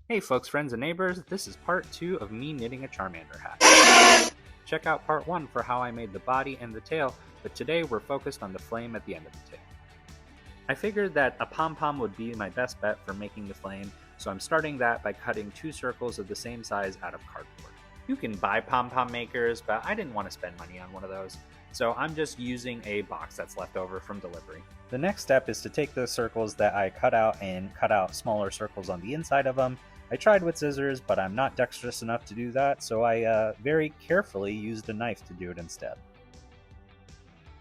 Hey folks, friends, and neighbors, this is part 2 of me knitting a Charmander hat. Check out part 1 for how I made the body and the tail, but today we're focused on the flame at the end of the tail. I figured that a pom-pom would be my best bet for making the flame, so I'm starting that by cutting 2 circles of the same size out of cardboard. You can buy pom-pom makers, but I didn't want to spend money on one of those, so I'm just using a box that's left over from delivery. The next step is to take those circles that I cut out and cut out smaller circles on the inside of them. I tried with scissors, but I'm not dexterous enough to do that, so I very carefully used a knife to do it instead.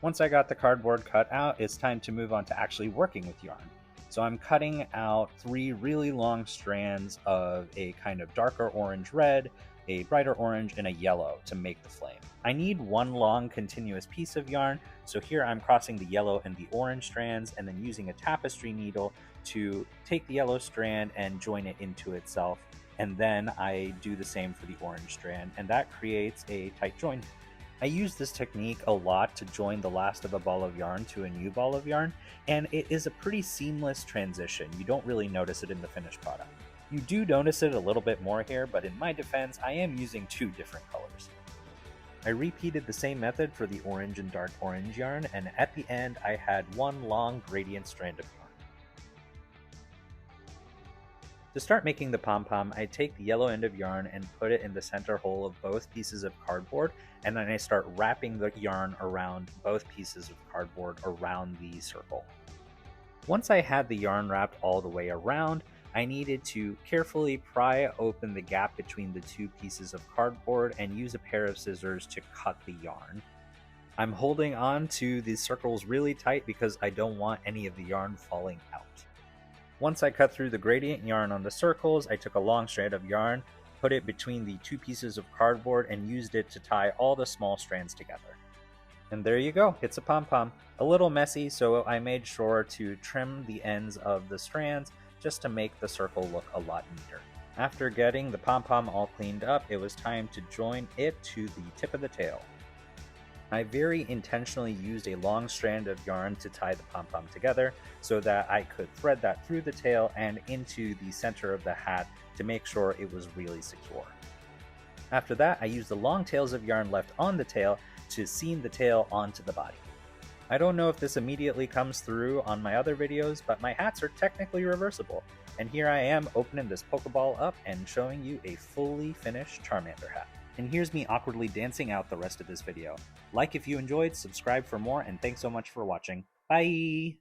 Once I got the cardboard cut out, it's time to move on to actually working with yarn. So I'm cutting out 3 really long strands of a kind of darker orange red, a brighter orange, and a yellow to make the flame. I need 1 long continuous piece of yarn, so here I'm crossing the yellow and the orange strands and then using a tapestry needle to take the yellow strand and join it into itself, and then I do the same for the orange strand, and that creates a tight join. I use this technique a lot to join the last of a ball of yarn to a new ball of yarn, and it is a pretty seamless transition. You don't really notice it in the finished product. You do notice it a little bit more here, but in my defense, I am using 2 different colors. I repeated the same method for the orange and dark orange yarn, and at the end I had 1 long gradient strand of yarn. To start making the pom-pom, I take the yellow end of yarn and put it in the center hole of both pieces of cardboard, and then I start wrapping the yarn around both pieces of cardboard around the circle. Once I had the yarn wrapped all the way around, I needed to carefully pry open the gap between the 2 pieces of cardboard and use a pair of scissors to cut the yarn. I'm holding on to these circles really tight because I don't want any of the yarn falling out. Once I cut through the gradient yarn on the circles, I took a long strand of yarn, put it between the 2 pieces of cardboard, and used it to tie all the small strands together. And there you go, it's a pom-pom. A little messy, so I made sure to trim the ends of the strands just to make the circle look a lot neater. After getting the pom-pom all cleaned up, it was time to join it to the tip of the tail. I very intentionally used a long strand of yarn to tie the pom-pom together so that I could thread that through the tail and into the center of the hat to make sure it was really secure. After that, I used the long tails of yarn left on the tail to seam the tail onto the body. I don't know if this immediately comes through on my other videos, but my hats are technically reversible, and here I am opening this Pokeball up and showing you a fully finished Charmander hat. And here's me awkwardly dancing out the rest of this video. Like if you enjoyed, subscribe for more, and thanks so much for watching. Bye!